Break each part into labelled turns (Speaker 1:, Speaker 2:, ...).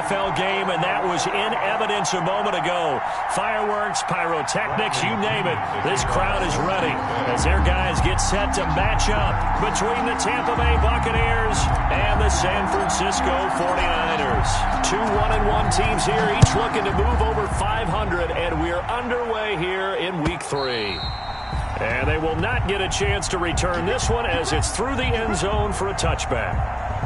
Speaker 1: NFL game, and that was in evidence a moment ago. Fireworks, pyrotechnics, you name it. This crowd is ready as their guys get set to match up between the Tampa Bay Buccaneers and the San Francisco 49ers. Two 1-1 teams here, each looking to move over 500, and we're underway here in Week 3. And they will not get a chance to return this one as it's through the end zone for a touchback.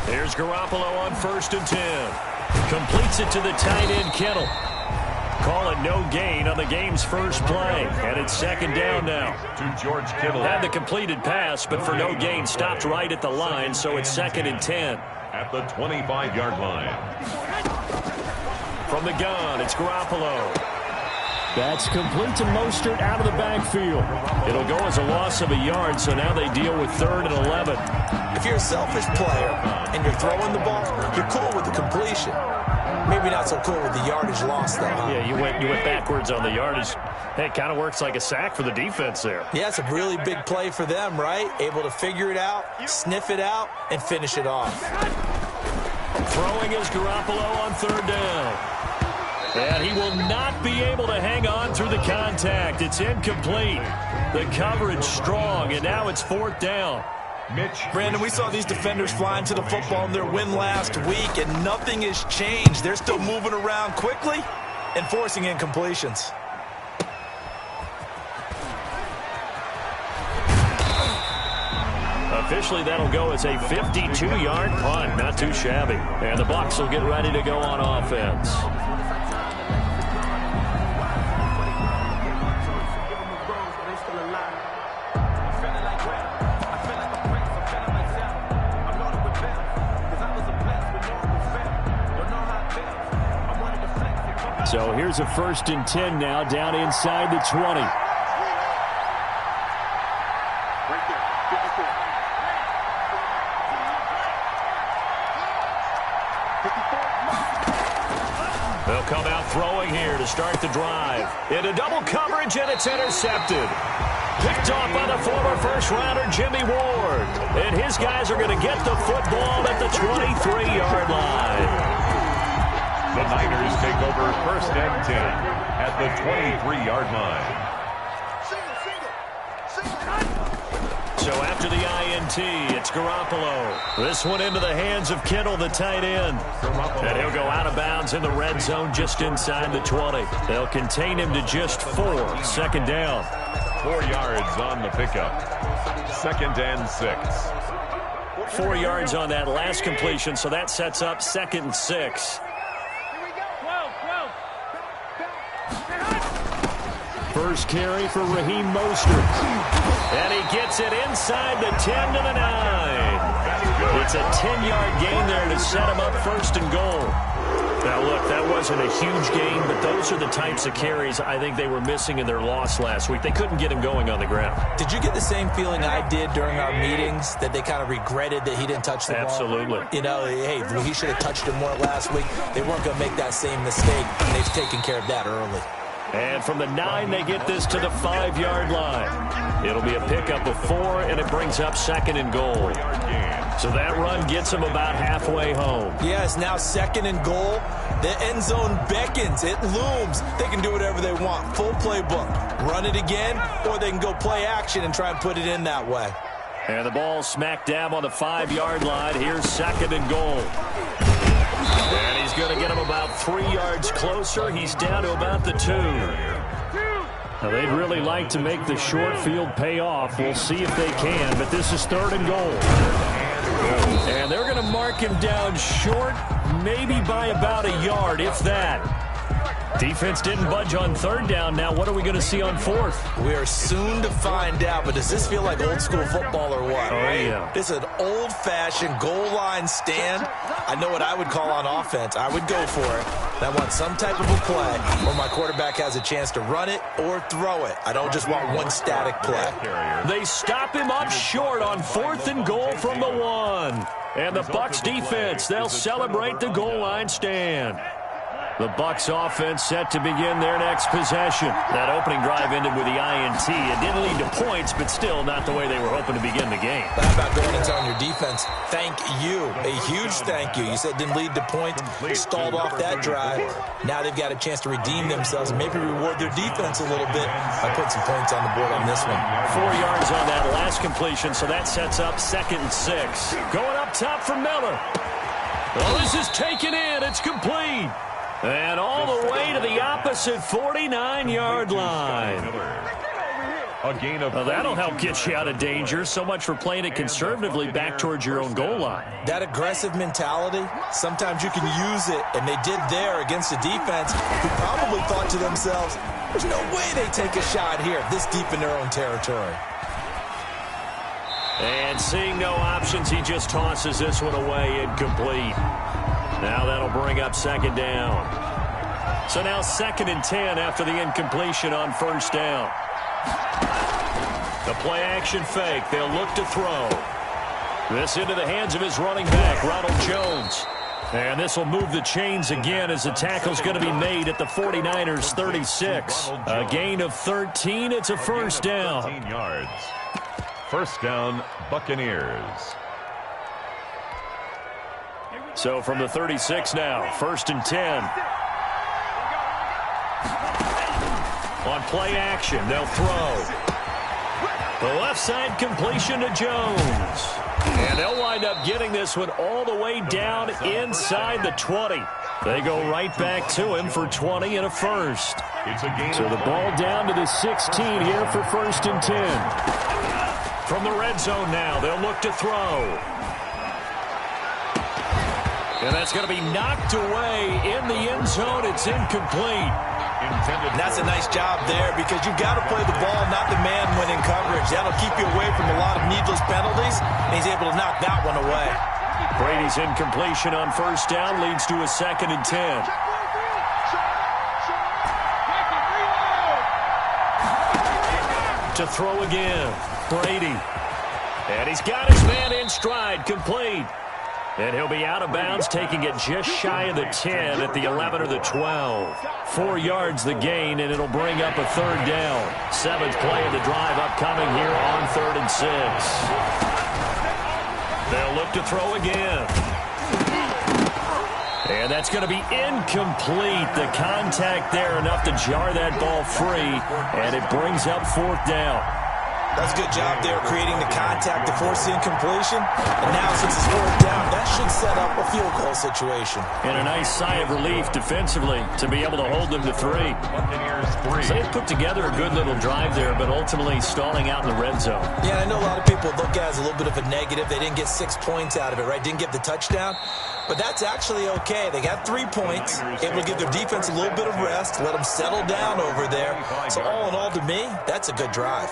Speaker 1: Here's Garoppolo on 1st and 10. Completes it to the tight end, Kittle. Call it no gain on the game's first play. And it's 2nd down now.
Speaker 2: To George Kittle.
Speaker 1: Had the completed pass, but for no gain, stopped right at the line, so it's 2nd and 10.
Speaker 2: At the 25-yard line.
Speaker 1: From the gun, it's Garoppolo. That's complete to Mostert out of the backfield. It'll go as a loss of a yard, so now they deal with 3rd and 11.
Speaker 3: If you're a selfish player and you're throwing the ball, you're cool with the completion. Maybe not so cool with the yardage loss, though, huh?
Speaker 1: Yeah, you went backwards on the yardage. Hey, it kind of works like a sack for the defense there.
Speaker 3: Yeah, it's a really big play for them, right? Able to figure it out, sniff it out, and finish it off.
Speaker 1: Throwing is Garoppolo on 3rd down. And he will not be able to hang on through the contact. It's incomplete. The coverage strong, and now it's 4th down.
Speaker 3: Brandon, we saw these defenders flying to the football in their win last week, and nothing has changed. They're still moving around quickly and forcing incompletions.
Speaker 1: Officially, that'll go as a 52-yard punt. Not too shabby. And the Bucs will get ready to go on offense. So here's a 1st and 10 now, down inside the 20. They'll come out throwing here to start the drive. Into double coverage, and it's intercepted. Picked off by the former first-rounder Jimmy Ward. And his guys are going to get the football at the 23-yard line.
Speaker 2: The Niners take over 1st and 10 at the 23-yard line.
Speaker 1: So after the INT, it's Garoppolo. This one into the hands of Kittle, the tight end. And he'll go out of bounds in the red zone just inside the 20. They'll contain him to just 4. 2nd down.
Speaker 2: 4 yards on the pickup. 2nd and 6.
Speaker 1: 4 yards on that last completion, so that sets up 2nd and 6. First carry for Raheem Mostert. And he gets it inside the 10 to the 9. It's a 10-yard gain there to set him up 1st and goal. Now, look, that wasn't a huge gain, but those are the types of carries I think they were missing in their loss last week. They couldn't get him going on the ground.
Speaker 3: Did you get the same feeling I did during our meetings, that they kind of regretted that he didn't touch the ball?
Speaker 1: Absolutely.
Speaker 3: You know, hey, he should have touched it more last week. They weren't going to make that same mistake, and they've taken care of that early.
Speaker 1: And from the 9, they get this to the 5-yard line. It'll be a pickup of 4, and it brings up 2nd and goal. So that run gets them about halfway home.
Speaker 3: Yes, now 2nd and goal. The end zone beckons. It looms. They can do whatever they want. Full playbook. Run it again, or they can go play action and try and put it in that way.
Speaker 1: And the ball smack dab on the 5-yard line. Here's 2nd and goal. And he's going to get him about 3 yards closer. He's down to about the 2. Now, they'd really like to make the short field pay off. We'll see if they can, but this is 3rd and goal. And they're going to mark him down short, maybe by about a yard, if that. Defense didn't budge on 3rd down. Now, what are we going to see on 4th?
Speaker 3: We are soon to find out, but does this feel like old school football or what?
Speaker 1: Oh, yeah.
Speaker 3: This is an old-fashioned goal line stand. I know what I would call on offense. I would go for it. I want some type of a play where my quarterback has a chance to run it or throw it. I don't just want one static play.
Speaker 1: They stop him up short on 4th and goal from the 1. And the Bucs defense, they'll celebrate the goal line stand. The Bucs offense set to begin their next possession. That opening drive ended with the INT. It didn't lead to points, but still not the way they were hoping to begin the game.
Speaker 3: How about going and telling your defense, thank you, a huge thank you. You said it didn't lead to points, stalled off that drive. Now they've got a chance to redeem themselves and maybe reward their defense a little bit by putting some points on the board on this one.
Speaker 1: 4 yards on that last completion, so that sets up 2nd and 6. Going up top for Miller. Well, this is taken in. It's complete. And all the way to the opposite 49-yard line.
Speaker 2: A gain of
Speaker 1: that'll help get you out of danger. So much for playing it conservatively back towards your own goal line.
Speaker 3: That aggressive mentality, sometimes you can use it, and they did there against a defense who probably thought to themselves, there's no way they take a shot here this deep in their own territory.
Speaker 1: And seeing no options, he just tosses this one away, incomplete. Now that'll bring up 2nd down. So now 2nd and 10 after the incompletion on 1st down. The play action fake. They'll look to throw. This into the hands of his running back, Ronald Jones. And this will move the chains again as the tackle's going to be made at the 49ers 36. A gain of 13. It's a 1st down.
Speaker 2: 13 yards. 1st down, Buccaneers.
Speaker 1: So from the 36 now, 1st and 10. On play action, they'll throw. The left side completion to Jones. And they'll wind up getting this one all the way down inside the 20. They go right back to him for 20 and a 1st. So the ball down to the 16 here for 1st and 10. From the red zone now, they'll look to throw. And that's going to be knocked away in the end zone. It's incomplete.
Speaker 3: That's a nice job there because you've got to play the ball, not the man when in coverage. That'll keep you away from a lot of needless penalties, and he's able to knock that one away.
Speaker 1: Brady's incompletion on 1st down leads to a 2nd and 10. To throw again, Brady. And he's got his man in stride, complete. And he'll be out of bounds, taking it just shy of the 10 at the 11 or the 12. 4 yards the gain, and it'll bring up a 3rd down. 7th play of the drive upcoming here on 3rd and 6. They'll look to throw again. And that's going to be incomplete. The contact there enough to jar that ball free, and it brings up 4th down.
Speaker 3: That's a good job there creating the contact to force the incompletion. And now since it's 4th down, that should set up a field goal situation.
Speaker 1: And a nice sigh of relief defensively to be able to hold them to 3. So they've put together a good little drive there, but ultimately stalling out in the red zone.
Speaker 3: Yeah, I know a lot of people look at it as a little bit of a negative. They didn't get 6 points out of it, right? Didn't get the touchdown. But that's actually okay. They got 3 points, able to give their defense a little bit of rest, let them settle down over there. So all in all, to me, that's a good drive.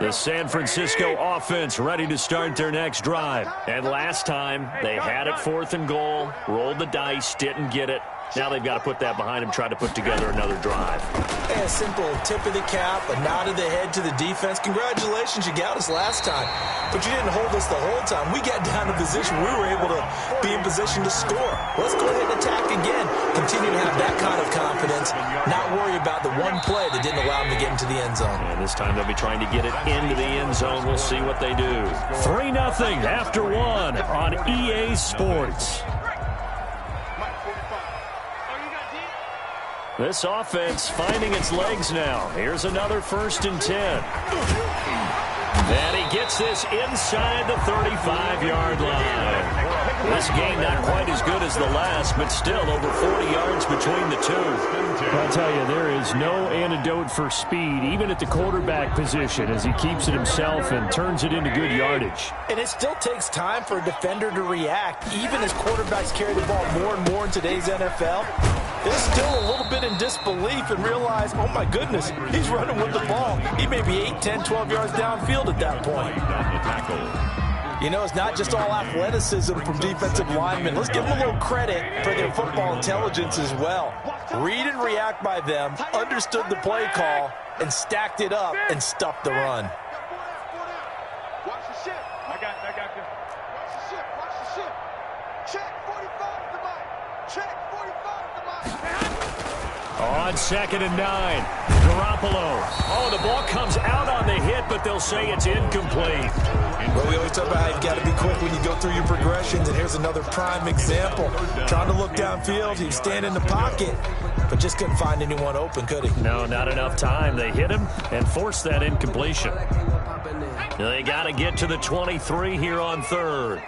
Speaker 1: The San Francisco offense ready to start their next drive. And last time, they had it 4th and goal, rolled the dice, didn't get it. Now they've got to put that behind them, try to put together another drive.
Speaker 3: Hey, a simple tip of the cap, a nod of the head to the defense. Congratulations, you got us last time. But you didn't hold us the whole time. We got down to position. We were able to be in position to score. Let's go ahead and attack again. Continue to have that kind of confidence. Not worry about the one play that didn't allow them to get into the end zone.
Speaker 1: And this time they'll be trying to get it into the end zone. We'll see what they do. 3-0 after 1 on EA Sports. This offense finding its legs now. Here's another 1st and 10. And he gets this inside the 35-yard line. This game not quite as good as the last, but still over 40 yards between the two.
Speaker 4: I'll tell you, there is no antidote for speed, even at the quarterback position, as he keeps it himself and turns it into good yardage.
Speaker 3: And it still takes time for a defender to react, even as quarterbacks carry the ball more and more in today's NFL. They're still a little bit in disbelief and realize, oh my goodness, he's running with the ball. He may be 8, 10, 12 yards downfield at that point. You know, it's not just all athleticism from defensive linemen. Let's give them a little credit for their football intelligence as well. Read and react by them, understood the play call, and stacked it up and stuffed the run.
Speaker 5: Watch the ship. I got you. Watch the ship. Watch the ship. Check 45 to mine. Check 45 to mine.
Speaker 1: On 2nd and 9, Garoppolo. Oh, the ball comes out on the hit, but they'll say it's incomplete.
Speaker 3: Well, we always talk about how you've got to be quick when you go through your progressions, and here's another prime example. Trying to look downfield, he was standing in the pocket, but just couldn't find anyone open, could he?
Speaker 1: No, not enough time. They hit him and forced that incompletion. They got to get to the 23 here on 3rd.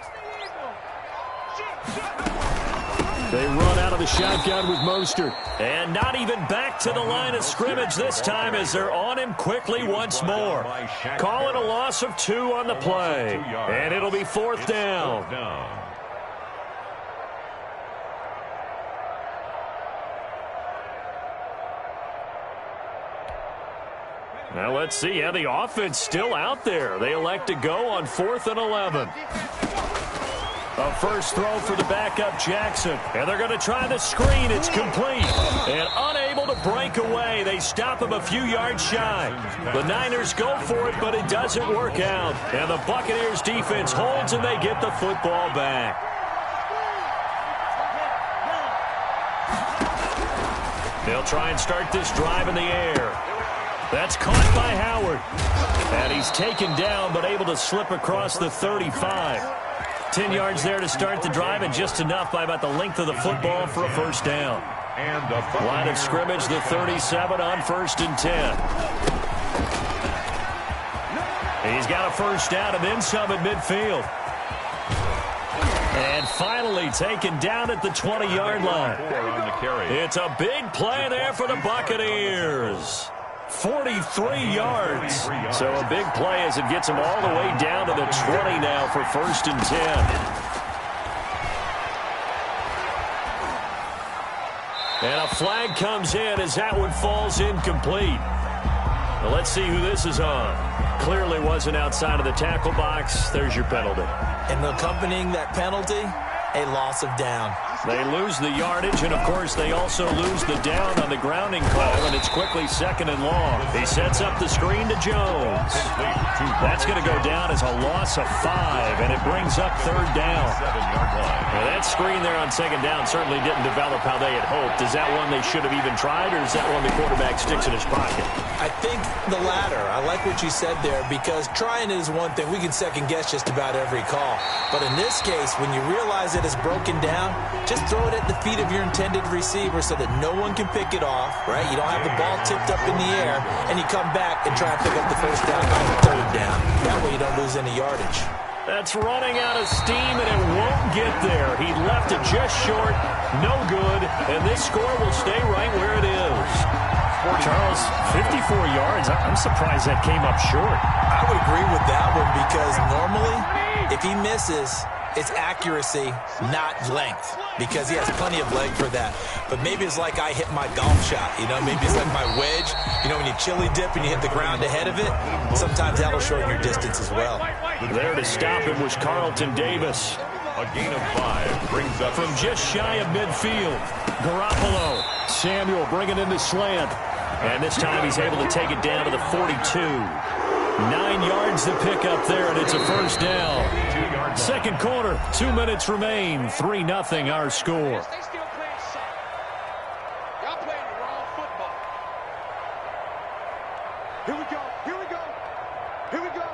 Speaker 4: They run out of the shotgun with Mostert.
Speaker 1: And not even back to the line of scrimmage this time as they're on him quickly once more. Call it a loss of 2 on the play. And it'll be 4th down. Now let's see. Yeah, the offense still out there. They elect to go on 4th and 11. A first throw for the backup Jackson. And they're going to try the screen. It's complete. And unable to break away. They stop him a few yards shy. The Niners go for it, but it doesn't work out. And the Buccaneers defense holds and they get the football back. They'll try and start this drive in the air. That's caught by Howard. And he's taken down, but able to slip across the 35. 10 yards there to start the drive, and just enough by about the length of the football for a first down. Line of scrimmage, the 37 on 1st and 10. He's got a first down and then some at midfield. And finally taken down at the 20-yard line. It's a big play there for the Buccaneers. 43 yards. So a big play as it gets them all the way down to the 20 now for 1st and 10. And a flag comes in as that one falls incomplete. Well, let's see who this is on. Clearly wasn't outside of the tackle box. There's your penalty.
Speaker 3: And accompanying that penalty, a loss of down.
Speaker 1: They lose the yardage, and, of course, they also lose the down on the grounding call, and it's quickly 2nd and long. He sets up the screen to Jones. That's going to go down as a loss of 5, and it brings up 3rd down. Now, that screen there on 2nd down certainly didn't develop how they had hoped. Is that one they should have even tried, or is that one the quarterback sticks in his pocket?
Speaker 3: I think the latter. I like what you said there, because trying it is one thing. We can second-guess just about every call. But in this case, when you realize it is broken down, just throw it at the feet of your intended receiver so that no one can pick it off, right? You don't have the ball tipped up in the air, and you come back and try and pick up the first down on the 3rd down. That way you don't lose any yardage.
Speaker 1: That's running out of steam, and it won't get there. He left it just short, no good, and this score will stay right where it is. Charles, 54 yards. I'm surprised that came up short.
Speaker 3: I would agree with that one, because normally, if he misses, it's accuracy, not length, because he has plenty of leg for that. But maybe it's like I hit my golf shot, you know, maybe it's like my wedge. You know, when you chili dip and you hit the ground ahead of it, sometimes that'll shorten your distance as well.
Speaker 4: There to stop him was Carlton Davis.
Speaker 2: A gain of 5 brings up
Speaker 4: From just shy of midfield, Garoppolo. Samuel bringing in the slant. And this time he's able to take it down to the 42. 9 yards to pick up there, and it's a first down. Second quarter, 2 minutes remain. 3-0 our score.
Speaker 5: They still playing soccer. Y'all playing the wrong football. Here we go. Here we go. Here we go.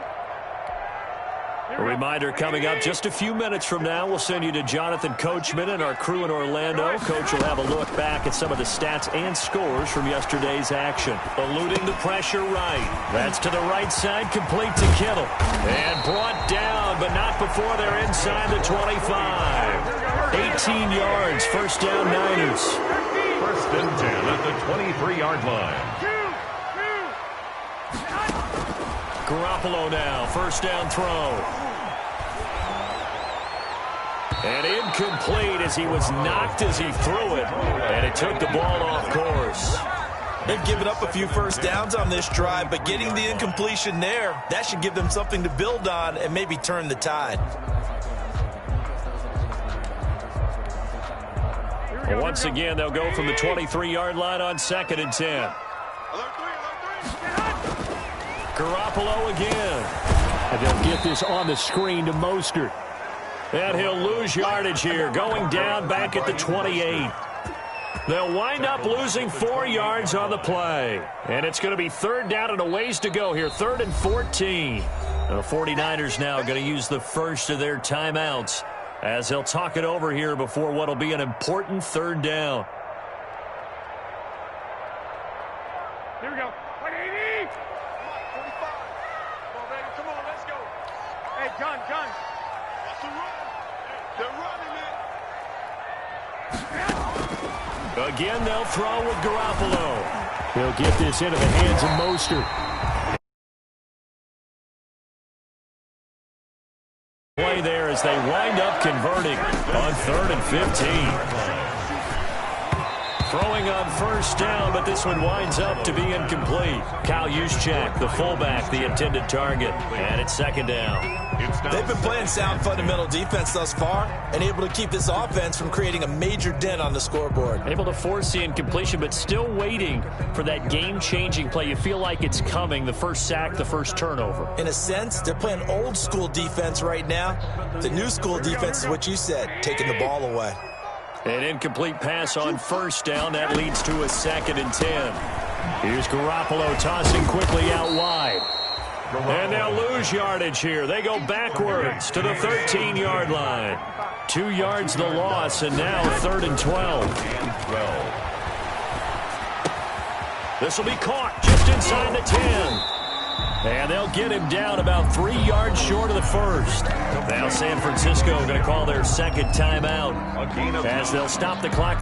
Speaker 4: A reminder coming up just a few minutes from now. We'll send you to Jonathan Coachman and our crew in Orlando. Coach will have a look back at some of the stats and scores from yesterday's action. Eluding the pressure right. That's to the right side, complete to Kittle. And brought down, but not before they're inside the 25. 18 yards, first down Niners.
Speaker 2: First and 10 at the 23-yard line.
Speaker 4: Garoppolo now, first down throw. And incomplete as he was knocked as he threw it. And it took the ball off course.
Speaker 3: They've given up a few first downs on this drive, but getting the incompletion there, that should give them something to build on and maybe turn the tide.
Speaker 4: Once again, they'll go from the 23-yard line on 2nd and 10. Garoppolo again. And they'll get this on the screen to Mostert. And he'll lose yardage here, going down back at the 28. They'll wind up losing 4 yards on the play. And it's going to be third down and a ways to go here, 3rd and 14. The 49ers now going to use the first of their timeouts as they'll talk it over here before what will be an important third down.
Speaker 5: Here we go. 180. 45. Come on, baby. Come on, let's go. Hey, gun. What's the run? They're running it.
Speaker 4: Again, they'll throw with Garoppolo. He'll get this into the hands of Mostert. Play there as they wind up converting on 3rd and 15. Throwing on first down, but this one winds up to be incomplete. Kyle Juszczyk, the fullback, the intended target. And it's 2nd down.
Speaker 3: They've been playing sound fundamental defense thus far and able to keep this offense from creating a major dent on the scoreboard.
Speaker 4: Able to force the incompletion, but still waiting for that game-changing play. You feel like it's coming, the first sack, the first turnover.
Speaker 3: In a sense, they're playing old-school defense right now. The new-school defense is what you said, taking the ball away.
Speaker 4: An incomplete pass on first down. That leads to a 2nd and 10. Here's Garoppolo tossing quickly out wide. And they'll lose yardage here. They go backwards to the 13-yard line. 2 yards the loss, and now 3rd and 12. This will be caught just inside the 10. And they'll get him down about 3 yards short of the first. Now San Francisco going to call their second timeout as they'll stop the clock.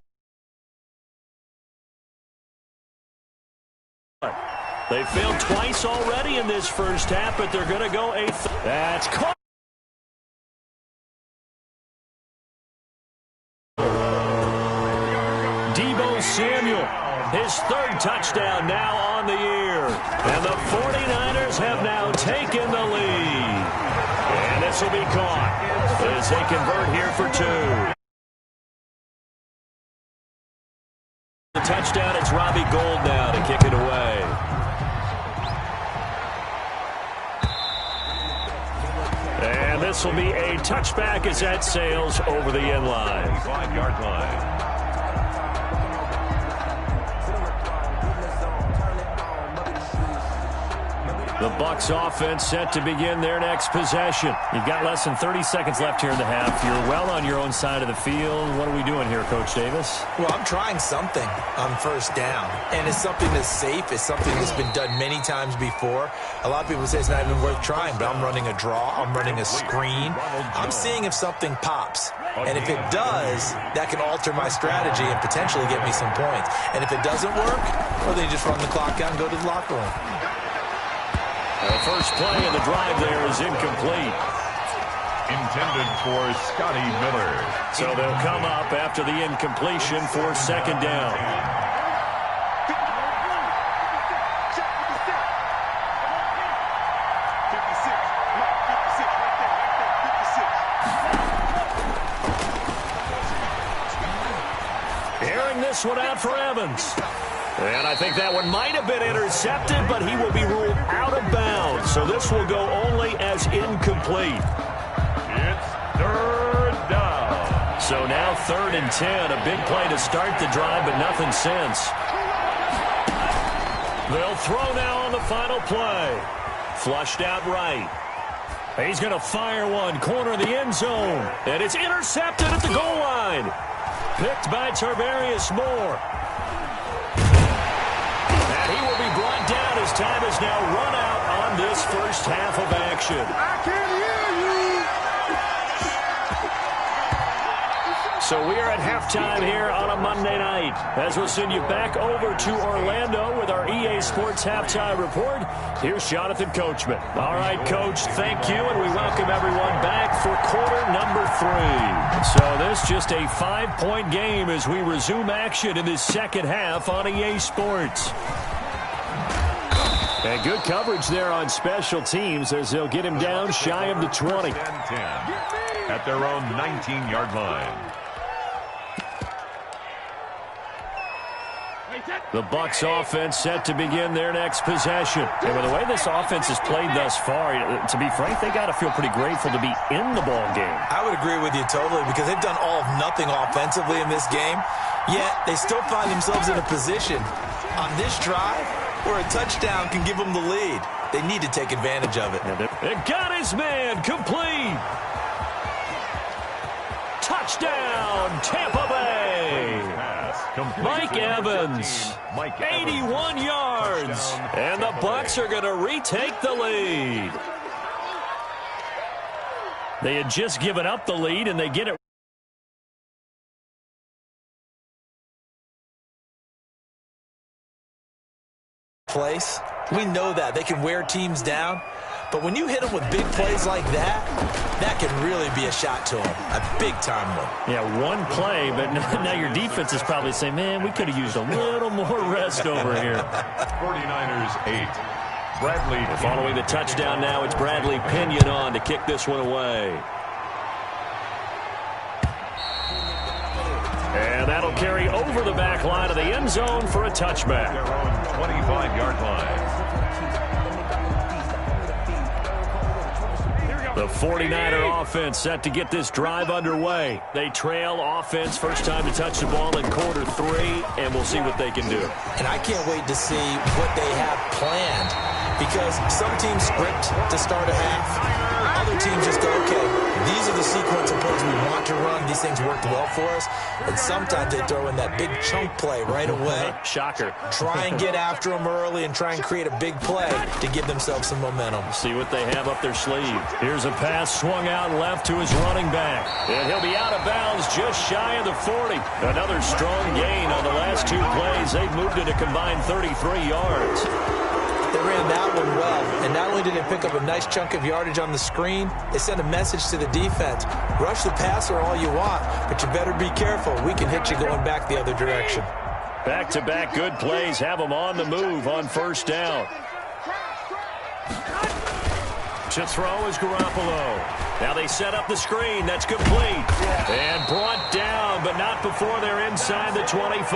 Speaker 4: They failed twice already in this first half, but they're going to go That's caught. Deebo Samuel, his 3rd touchdown now on the year. And the 49ers have now taken the lead. And this will be caught as they convert here for 2. The touchdown, it's Robbie Gould now to kick it away. And this will be a touchback as that sails over the end line.
Speaker 2: 5-yard line.
Speaker 4: The Bucs offense set to begin their next possession. You've got less than 30 seconds left here in the half. You're well on your own side of the field. What are we doing here, Coach Davis?
Speaker 3: Well, I'm trying something on first down, and it's something that's safe. It's something that's been done many times before. A lot of people say it's not even worth trying, but I'm running a draw. I'm running a screen. I'm seeing if something pops. And if it does, that can alter my strategy and potentially get me some points. And if it doesn't work, well, then you just run the clock out and go to the locker room.
Speaker 4: The first play of the drive there is incomplete.
Speaker 2: intended for Scotty Miller.
Speaker 1: So they'll come up after the incompletion for second down. This one out for Evans. And I think that one might have been intercepted, but he will be ruled out of bounds. So this will go only as incomplete.
Speaker 2: It's third down.
Speaker 1: So now 3rd and 10. A big play to start the drive, but nothing since. They'll throw now on the final play. Flushed out right. He's going to fire one. Corner of the end zone. And it's intercepted at the goal line. Picked by Tarvarius Moore. And he will be brought down as time is now run out on this first half of action.
Speaker 5: I can't hear you.
Speaker 1: So we are at halftime here on a Monday night. As we'll send you back over to Orlando with our EA Sports Halftime Report, here's Jonathan Coachman. All right, Coach, thank you, and we welcome everyone back for quarter number 3. So this just a 5-point game as we resume action in this second half on EA Sports. And good coverage there on special teams as they'll get him down shy of the 20.
Speaker 2: 10 at their own 19-yard line.
Speaker 1: The Bucs offense set to begin their next possession. And with the way this offense has played thus far, to be frank, they got to feel pretty grateful to be in the ball game.
Speaker 3: I would agree with you totally because they've done all of nothing offensively in this game, yet they still find themselves in a position on this drive where a touchdown can give them the lead. They need to take advantage of it.
Speaker 1: It got his man complete. Touchdown, Tampa Bay. Mike Evans, 81 yards, and the Bucs are going to retake the lead. They had just given up the lead, and they get it.
Speaker 3: Place. We know that. They can wear teams down. But when you hit them with big plays like that, that can really be a shot to them. A big-time one.
Speaker 1: Yeah, one play, but now your defense is probably saying, man, we could have used a little more rest over here.
Speaker 2: 49ers 8. Bradley.
Speaker 1: Following the touchdown now, it's Bradley Pinion on to kick this one away. And that'll carry over the back line of the end zone for a touchback.
Speaker 2: Their own 25-yard line.
Speaker 1: The 49er offense set to get this drive underway. They trail offense, first time to touch the ball in quarter 3, and we'll see what they can do.
Speaker 3: And I can't wait to see what they have planned because some teams script to start a half. Other teams just go, okay, these are the sequence of plays we want to run. These things worked well for us. And sometimes they throw in that big chunk play right away.
Speaker 1: Shocker.
Speaker 3: Try and get after them early and try and create a big play to give themselves some momentum.
Speaker 1: See what they have up their sleeve. Here's a pass swung out left to his running back. And he'll be out of bounds just shy of the 40. Another strong gain on the last 2 plays. They've moved it a combined 33 yards.
Speaker 3: They ran that one well, and not only did they pick up a nice chunk of yardage on the screen, they sent a message to the defense. Rush the passer all you want, but you better be careful. We can hit you going back the other direction.
Speaker 1: Back-to-back good plays have them on the move on first down. To throw is Garoppolo. Now they set up the screen. That's complete. And brought down, but not before they're inside the 25.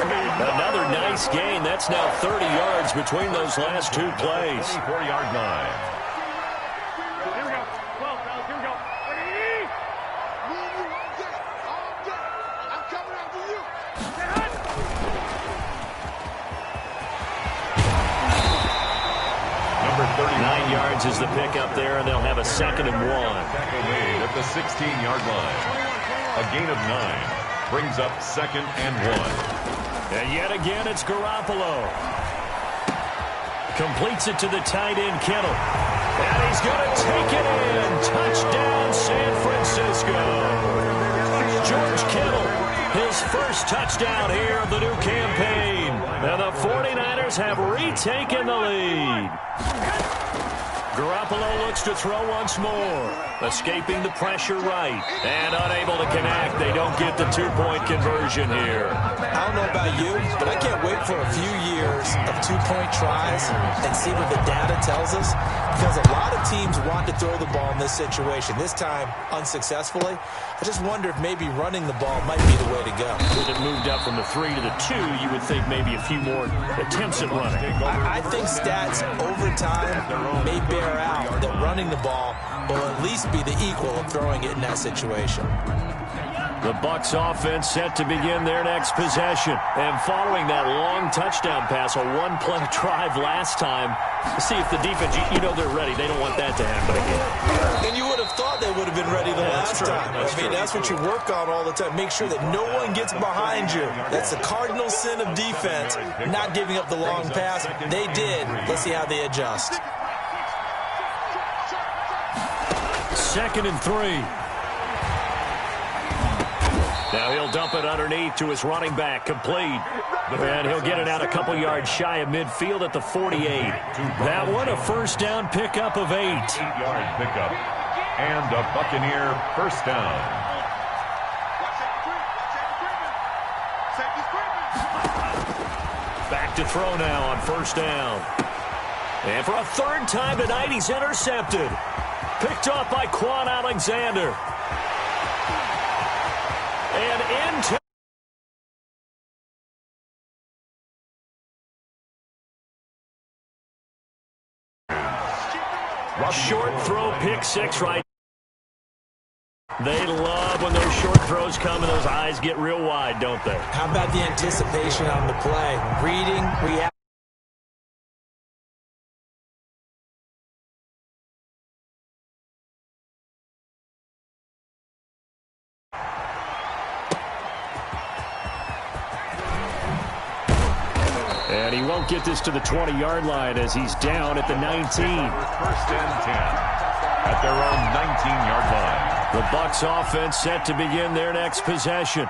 Speaker 1: Another nice gain. That's now 30 yards between those last 2 plays.
Speaker 2: 24-yard line.
Speaker 5: Here we go. 12, fellas. Here we go. All day. I'm coming after you.
Speaker 2: Number
Speaker 1: 9 yards is the pickup there, and they'll have a 2nd and 1.
Speaker 2: Tackle made at the 16-yard line. A gain of 9 brings up 2nd and 1.
Speaker 1: And yet again, it's Garoppolo. Completes it to the tight end, Kittle. And he's going to take it in. Touchdown, San Francisco. George Kittle, his first touchdown here of the new campaign. And the 49ers have retaken the lead. Garoppolo looks to throw once more. Escaping the pressure right. And unable to connect. They don't get the two-point conversion here.
Speaker 3: I don't know about you, but I can't wait for a few years of two-point tries and see what the data tells us. Because a lot of teams want to throw the ball in this situation. This time, unsuccessfully. I just wonder if maybe running the ball might be the way to go.
Speaker 1: With it moved up from the 3 to the 2, you would think maybe a few more attempts at running.
Speaker 3: I think stats over time may bear out that running the ball will at least be the equal of throwing it in that situation.
Speaker 1: The Bucs offense set to begin their next possession. And following that long touchdown pass, a one-play drive last time, see if the defense, you know they're ready. They don't want that to happen again.
Speaker 3: And you would have thought they would have been ready the last time. That's what you work on all the time. Make sure that no one gets behind you. That's the cardinal sin of defense, not giving up the long pass. They did. Let's see how they adjust.
Speaker 1: 2nd and 3. Now he'll dump it underneath to his running back, complete. And he'll get it out a couple yards shy of midfield at the 48. That one a first down pickup of 8.
Speaker 2: 8-yard pickup. And a Buccaneer first down.
Speaker 1: Back to throw now on first down. And for a third time tonight, he's intercepted. Picked off by Quan Alexander. And into... Short throw, pick 6 right. They love when those short throws come and those eyes get real wide, don't they?
Speaker 3: How about the anticipation on the play? Reading, reacting.
Speaker 1: And he won't get this to the 20-yard line as he's down at the 19.
Speaker 2: First and 10 at their own 19-yard line.
Speaker 1: The Bucs offense set to begin their next possession.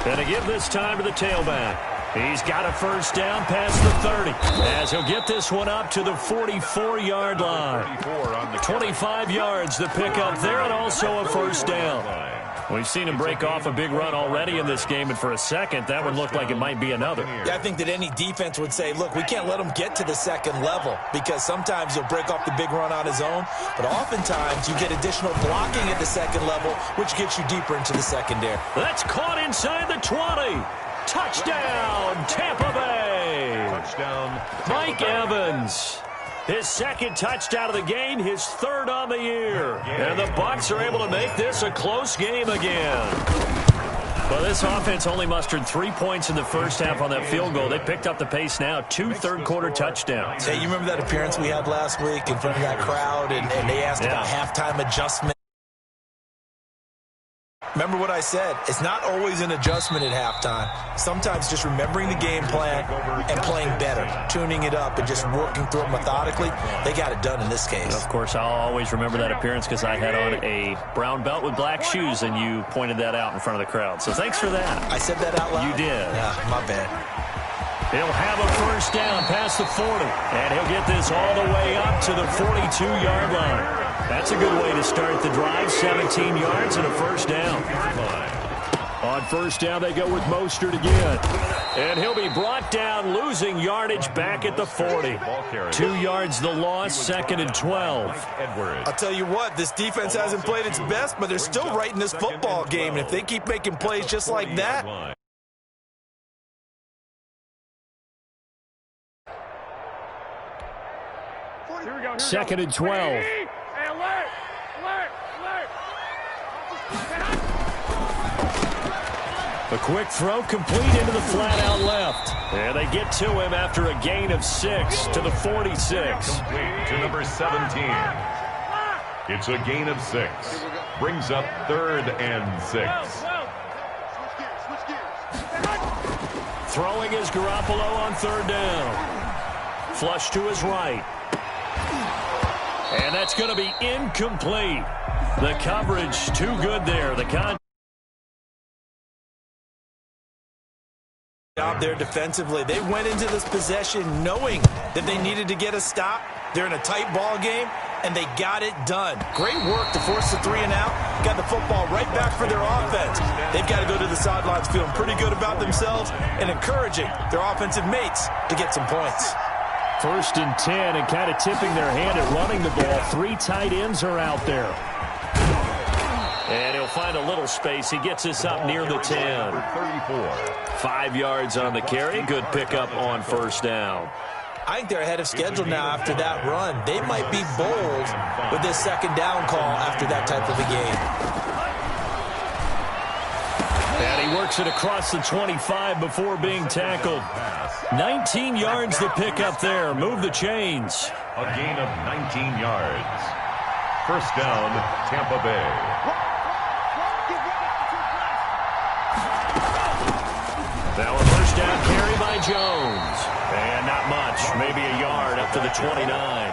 Speaker 1: And to give this time to the tailback. He's got a first down past the 30 as he'll get this one up to the 44-yard line. 25 yards the pickup there and also a first down. We've seen him break off a big run already in this game, and for a second, that one looked like it might be another.
Speaker 3: Yeah, I think that any defense would say, look, we can't let him get to the second level because sometimes he'll break off the big run on his own, but oftentimes you get additional blocking at the second level, which gets you deeper into the secondary.
Speaker 1: That's caught inside the 20. Touchdown, Tampa Bay.
Speaker 2: Touchdown,
Speaker 1: Mike Evans. His second touchdown of the game, his third on the year. And the Bucs are able to make this a close game again. Well, this offense only mustered 3 points in the first half on that field goal. They picked up the pace now, 2 third-quarter touchdowns.
Speaker 3: Hey, you remember that appearance we had last week in front of that crowd, and they asked about halftime adjustment? Remember what I said. It's not always an adjustment at halftime. Sometimes just remembering the game plan and playing better, tuning it up and just working through it methodically. They got it done in this case.
Speaker 1: Of course, I'll always remember that appearance because I had on a brown belt with black shoes, and you pointed that out in front of the crowd. So thanks for that.
Speaker 3: I said that out loud?
Speaker 1: You did.
Speaker 3: Yeah, my bad.
Speaker 1: He'll have a first down past the 40, and he'll get this all the way up to the 42-yard line. That's a good way to start the drive, 17 yards and a first down. On first down, they go with Mostert again. And he'll be brought down, losing yardage back at the 40. 2 yards the loss, 2nd and 12.
Speaker 3: I'll tell you what, this defense hasn't played its best, but they're still right in this football game. And if they keep making plays just like that...
Speaker 1: Second and 12. A quick throw complete into the flat out left. And they get to him after a gain of 6 to the 46.
Speaker 2: Complete to number 17. It's a gain of 6. Brings up 3rd and 6.
Speaker 1: Throwing is Garoppolo on 3rd down. Flush to his right. And that's going to be incomplete. The coverage too good there. The
Speaker 3: Job there defensively. They went into this possession knowing that they needed to get a stop. They're in a tight ball game, and they got it done. Great work to force the 3 and out. Got the football right back for their offense. They've got to go to the sidelines feeling pretty good about themselves and encouraging their offensive mates to get some points.
Speaker 4: 1st and 10, and kind of tipping their hand at running the ball. 3 tight ends are out there.
Speaker 1: And he'll find a little space. He gets us up near the 10. 5 yards on the carry. Good pickup on 1st down.
Speaker 3: I think they're ahead of schedule now after that run. They might be bold with this 2nd down call after that type of a game.
Speaker 1: And he works it across the 25 before being tackled. 19 yards the pickup there. Move the chains.
Speaker 2: A gain of 19 yards. 1st down, Tampa Bay.
Speaker 1: Now a 1st down carry by Jones. And not much. Maybe a yard up to the 29.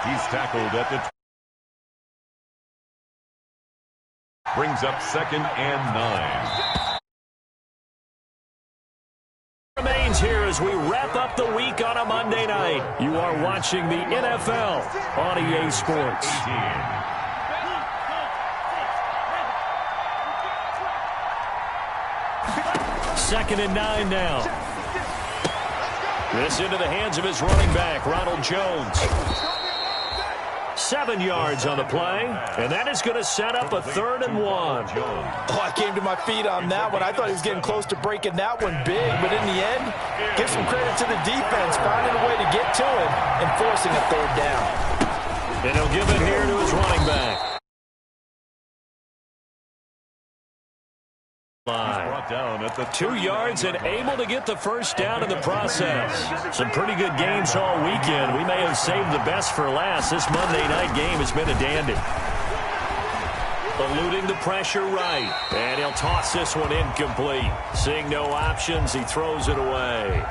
Speaker 2: He's tackled at the... Brings up 2nd and 9.
Speaker 1: Remains here as we wrap up the week on a Monday night. You are watching the NFL on EA Sports.
Speaker 2: 18.
Speaker 1: 2nd and 9 now. This into the hands of his running back, Ronald Jones. 7 yards on the play, and that is going to set up a 3rd and 1.
Speaker 3: Oh, I came to my feet on that one. I thought he was getting close to breaking that one big, but in the end, give some credit to the defense, finding a way to get to him and forcing a 3rd down.
Speaker 1: And he'll give it here to his running back.
Speaker 2: Brought down at the
Speaker 1: 2 yards and able to get the 1st down in the process. Some pretty good games all weekend. We may have saved the best for last. This Monday night game has been a dandy. Eluding the pressure right. And he'll toss this one incomplete. Seeing no options, he throws it away.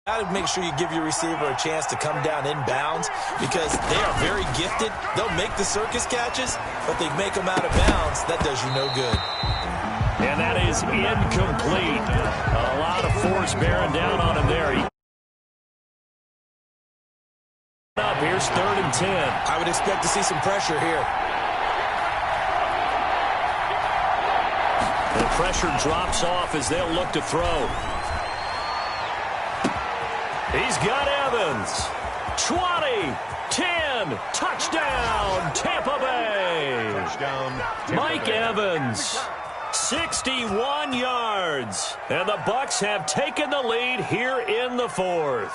Speaker 3: Got to make sure you give your receiver a chance to come down inbounds because they are very gifted. They'll make the circus catches, but they make them out of bounds. That does you no good.
Speaker 1: And that is incomplete. A lot of force bearing down on him there. Here's 3rd and 10.
Speaker 3: I would expect to see some pressure here.
Speaker 1: The pressure drops off as they'll look to throw. He's got Evans. 20, 10, touchdown, Tampa Bay.
Speaker 2: touchdown.
Speaker 1: Mike Evans, 61 yards. And the Bucs have taken the lead here in the 4th.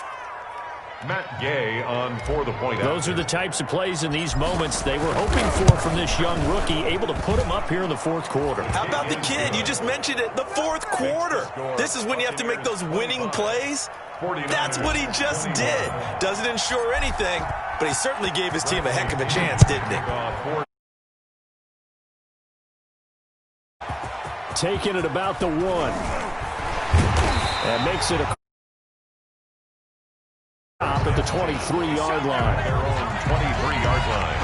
Speaker 2: Matt Gay on for the point.
Speaker 1: Those are the types of plays in these moments they were hoping for from this young rookie, able to put him up here in the 4th quarter.
Speaker 3: How about the kid? You just mentioned it, the 4th quarter. This is when you have to make those winning plays. That's what he just did. Doesn't ensure anything, but he certainly gave his team a heck of a chance, didn't he?
Speaker 4: Taking it about the 1. And makes it a stop at the 23-yard line.
Speaker 2: Their own 23-yard line.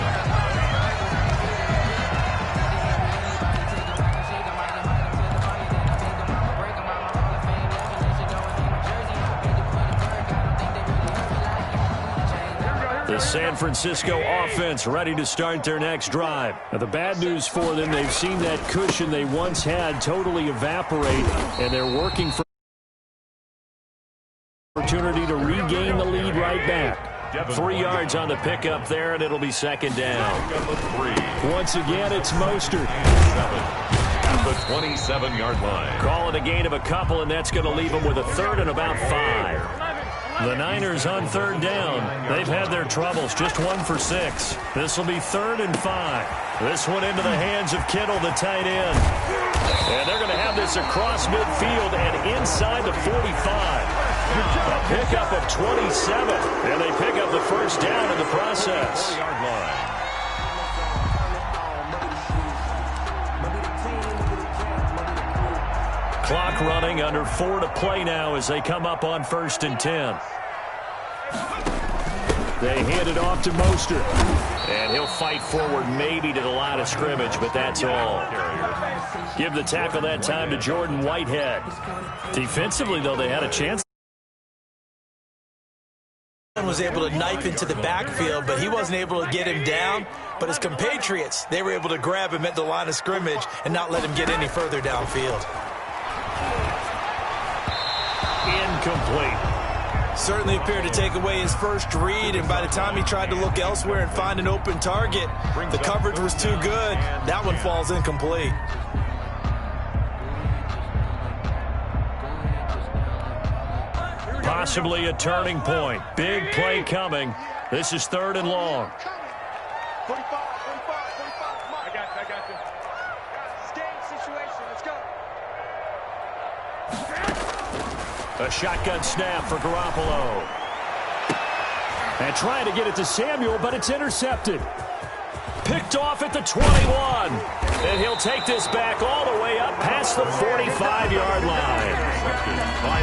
Speaker 1: The San Francisco offense ready to start their next drive.
Speaker 4: Now, the bad news for them, they've seen that cushion they once had totally evaporate, and they're working for opportunity to regain the lead right back.
Speaker 1: 3 yards on the pickup there, and it'll be 2nd down.
Speaker 4: Once again, it's Mostert.
Speaker 2: At the 27-yard line.
Speaker 1: Call it a gain of a couple, and that's going to leave them with a 3rd and about 5. The Niners on 3rd down. They've had their troubles, just 1 for 6. This will be 3rd and 5. This one into the hands of Kittle, the tight end. And they're going to have this across midfield and inside the 45. A pickup of 27, and they pick up the 1st down in the process.
Speaker 2: 4-yard line.
Speaker 1: Clock running, under 4 to play now as they come up on 1st and 10.
Speaker 4: They hand it off to Mostert.
Speaker 1: And he'll fight forward maybe to the line of scrimmage, but that's all. Give the tackle that time to Jordan Whitehead. Defensively, though, they had a chance.
Speaker 3: Was able to knife into the backfield, but he wasn't able to get him down. But his compatriots, they were able to grab him at the line of scrimmage and not let him get any further downfield.
Speaker 1: Incomplete.
Speaker 3: Certainly appeared to take away his first read, and by the time he tried to look elsewhere and find an open target, the coverage was too good. That one falls incomplete.
Speaker 1: Possibly a turning point. Big play coming. This is 3rd and long.
Speaker 5: 45. I got this. It's game situation. Let's go.
Speaker 1: A shotgun snap for Garoppolo. And trying to get it to Samuel, but it's intercepted. Picked off at the 21. And he'll take this back all the way up past the 45-yard line.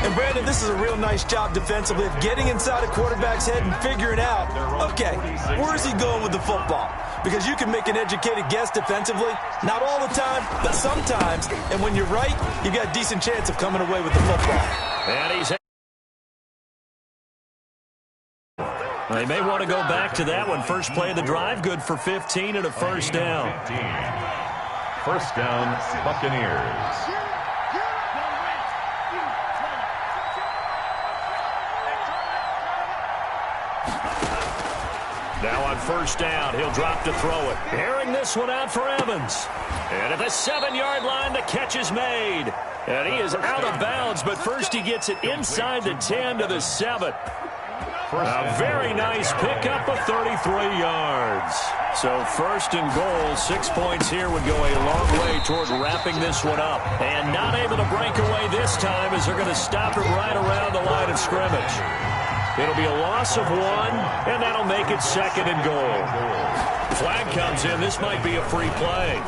Speaker 3: And, Brandon, this is a real nice job defensively of getting inside a quarterback's head and figuring out, okay, where's he going with the football? Because you can make an educated guess defensively. Not all the time, but sometimes. And when you're right, you've got a decent chance of coming away with the football.
Speaker 1: And he's... They may want to go back to that one. First play of the drive, good for 15 and a first down.
Speaker 2: 15. First down, Buccaneers.
Speaker 1: Now on first down, he'll drop to throw it. Airing this one out for Evans. And at the 7-yard line, the catch is made. And he is out of bounds, but first he gets it inside the 10 to the 7. A very nice pickup of 33 yards. So first and goal, 6 points here would go a long way toward wrapping this one up. And not able to break away this time as they're going to stop it right around the line of scrimmage. It'll be a loss of 1, and that'll make it 2nd and goal. Flag comes in. This might be a free play.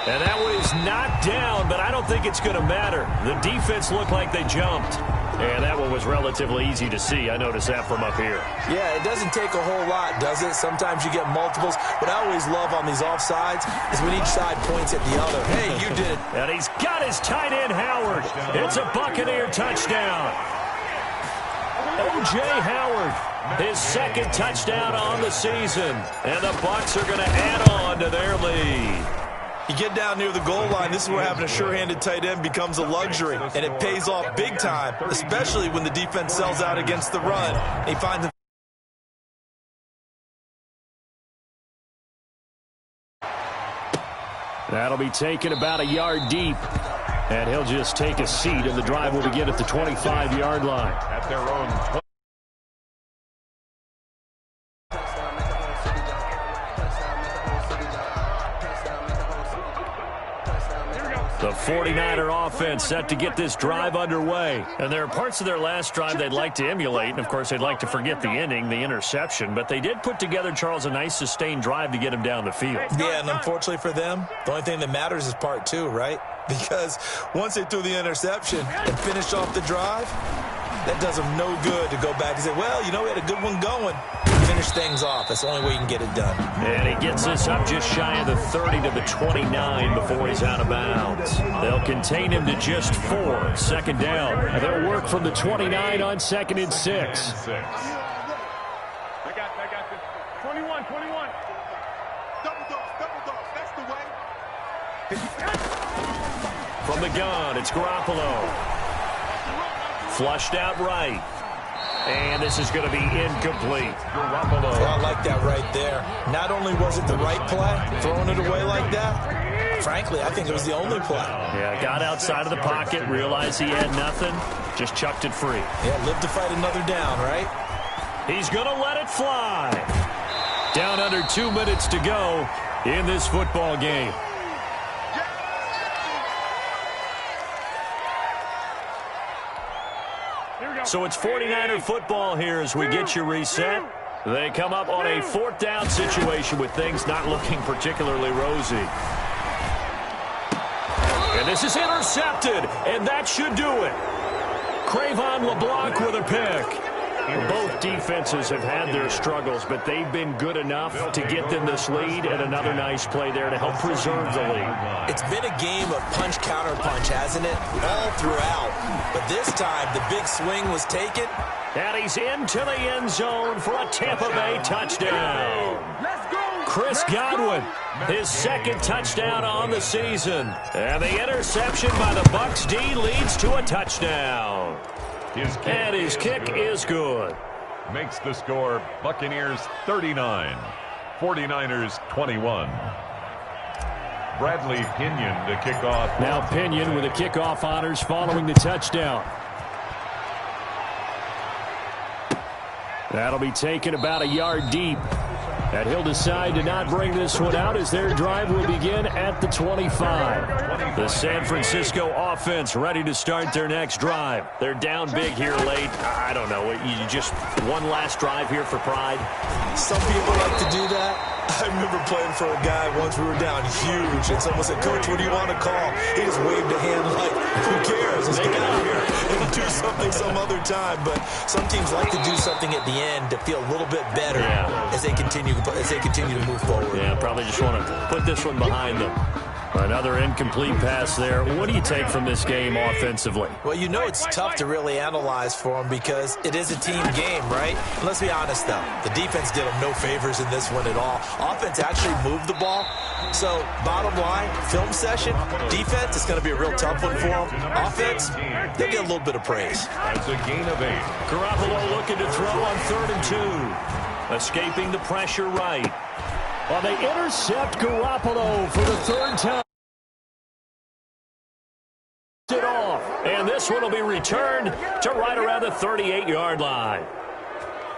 Speaker 1: And that one is knocked down, but I don't think it's going to matter. The defense looked like they jumped. And that one was relatively easy to see. I noticed that from up here.
Speaker 3: Yeah, it doesn't take a whole lot, does it? Sometimes you get multiples. What I always love on these offsides is when each side points at the other. Hey, you did it.
Speaker 1: And he's got his tight end, Howard. It's a Buccaneer touchdown. O.J. Howard, his 2nd touchdown on the season. And the Bucs are going to add on to their lead.
Speaker 3: You get down near the goal line, this is where having a sure-handed tight end becomes a luxury, and it pays off big time, especially when the defense sells out against the run. And he finds him.
Speaker 1: That'll be taken about a yard deep, and he'll just take a seat, and the drive will begin at the 25-yard line.
Speaker 2: At their own...
Speaker 1: The 49er offense set to get this drive underway. And there are parts of their last drive they'd like to emulate. And, of course, they'd like to forget the ending, the interception. But they did put together, Charles, a nice sustained drive to get him down the field.
Speaker 3: Yeah, and unfortunately for them, the only thing that matters is part 2, right? Because once they threw the interception and finished off the drive, that does them no good to go back and say, well, you know, we had a good one going. Finish things off. That's the only way you can get it done.
Speaker 1: And he gets this up just shy of the 30 to the 29 before he's out of bounds. They'll contain him to just 4. 2nd down. And they'll work from the 29 on 2nd and 6.
Speaker 5: I got this. 21. Double dog. That's the way.
Speaker 1: From the gun, it's Garoppolo. Flushed out right. And this is going to be incomplete. Garoppolo.
Speaker 3: I like that right there. Not only was it the right play, throwing it away like that, frankly, I think it was the only play.
Speaker 1: Yeah, got outside of the pocket, realized he had nothing, just chucked it free.
Speaker 3: Yeah, live to fight another down, right?
Speaker 1: He's going to let it fly. Down under 2 minutes to go in this football game. So it's 49er football here as we get you reset. They come up on a 4th down situation with things not looking particularly rosy. And this is intercepted, and that should do it. Cravon LeBlanc with a pick.
Speaker 4: Both defenses have had their struggles, but they've been good enough to get them this lead, and another nice play there to help preserve the lead.
Speaker 3: It's been a game of punch-counter-punch, hasn't it? All throughout. But this time, the big swing was taken.
Speaker 1: And he's into the end zone for a Tampa Bay touchdown. Chris Godwin, his second touchdown on the season. And the interception by the Bucs D leads to a touchdown. And his kick is good.
Speaker 2: Makes the score Buccaneers 39, 49ers 21. Bradley Pinion to kick off.
Speaker 4: Now Pinion with the kickoff honors following the touchdown. That'll be taken about a yard deep. And he'll decide to not bring this one out as their drive will begin at the 25.
Speaker 1: The San Francisco offense ready to start their next drive. They're down big here late. I don't know. You just one last drive here for pride?
Speaker 3: Some people like to do that. I remember playing for a guy once. We were down huge, and someone said, "Coach, what do you want to call?" He just waved a hand like, "Who cares? Let's get out of here and do something some other time." But some teams like to do something at the end to feel a little bit better as they continue to move forward.
Speaker 1: Yeah, probably just want to put this one behind them. Another incomplete pass there. What do you take from this game offensively?
Speaker 3: Well, you know it's tough to really analyze for them because it is a team game, right? And let's be honest, though. The defense did them no favors in this one at all. Offense actually moved the ball. So, bottom line, film session, defense, it's going to be a real tough one for them. Offense, they'll get a little bit of praise.
Speaker 2: That's a gain of 8.
Speaker 1: Garoppolo looking to throw on 3rd and 2. Escaping the pressure right.
Speaker 4: Well, they intercept Garoppolo for the 3rd time.
Speaker 1: It off. And this one will be returned to right around the 38-yard line.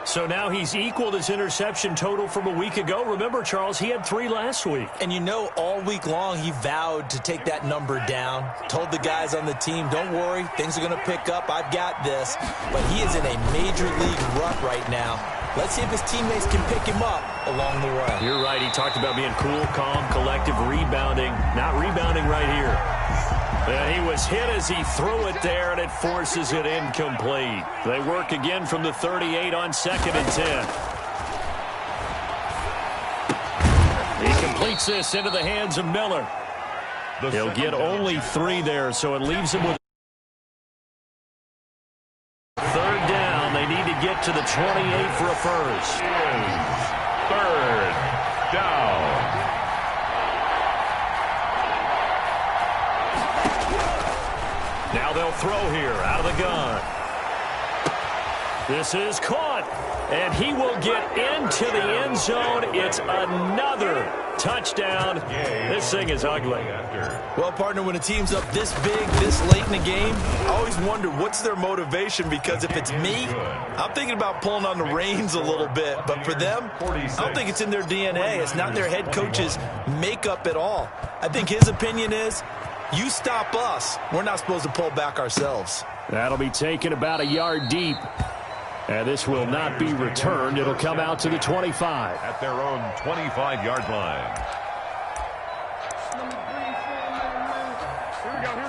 Speaker 1: So now he's equaled his interception total from a week ago. Remember, Charles, he had 3 last week.
Speaker 3: And you know, all week long he vowed to take that number down. Told the guys on the team, don't worry, things are going to pick up. I've got this. But he is in a major league rut right now. Let's see if his teammates can pick him up along the way.
Speaker 1: You're right. He talked about being cool, calm, collective, rebounding. Not rebounding right here. And he was hit as he threw it there, and it forces it incomplete. They work again from the 38 on 2nd and 10. He completes this into the hands of Miller. He'll get only 3 there, so it leaves him with 3rd down. They need to get to the 28 for a first.
Speaker 2: 3rd down.
Speaker 1: Now they'll throw here out of the gun. This is caught, and he will get into the end zone. It's another touchdown. This thing is ugly.
Speaker 3: Well, partner, when a team's up this big, this late in the game, I always wonder what's their motivation, because if it's me, I'm thinking about pulling on the reins a little bit. But for them, I don't think it's in their DNA. It's not their head coach's makeup at all. I think his opinion is, you stop us, we're not supposed to pull back ourselves.
Speaker 4: That'll be taken about a yard deep. And this will not be returned. It'll come out to the 25.
Speaker 2: At their own 25-yard line.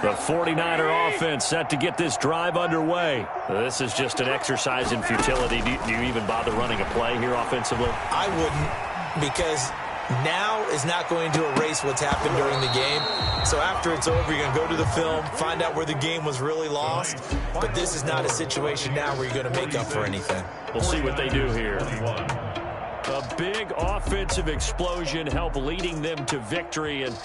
Speaker 1: The 49er offense set to get this drive underway. This is just an exercise in futility. Do you even bother running a play here offensively?
Speaker 3: I wouldn't, because now is not going to erase what's happened during the game. So after it's over, you're going to go to the film, find out where the game was really lost. But this is not a situation now where you're going to make up for anything.
Speaker 1: We'll see what they do here. A big offensive explosion helped leading them to victory. And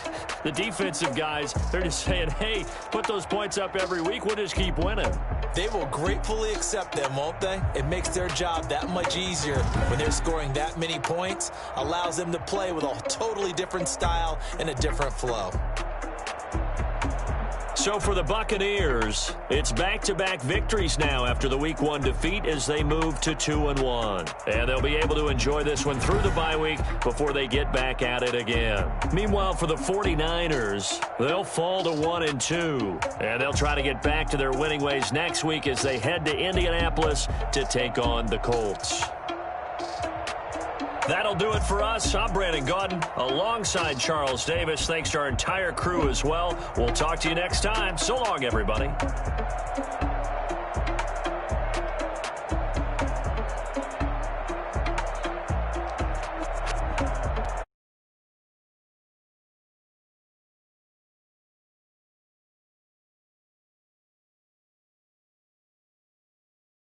Speaker 1: the defensive guys, they're just saying, hey, put those points up every week. We'll just keep winning.
Speaker 3: They will gratefully accept them, won't they? It makes their job that much easier when they're scoring that many points. Allows them to play with a totally different style and a different flow.
Speaker 1: So for the Buccaneers, it's back-to-back victories now after the Week 1 defeat as they move to 2-1. And they'll be able to enjoy this one through the bye week before they get back at it again. Meanwhile, for the 49ers, they'll fall to 1-2. And they'll try to get back to their winning ways next week as they head to Indianapolis to take on the Colts. That'll do it for us. I'm Brandon Gaudin alongside Charles Davis. Thanks to our entire crew as well. We'll talk to you next time. So long, everybody.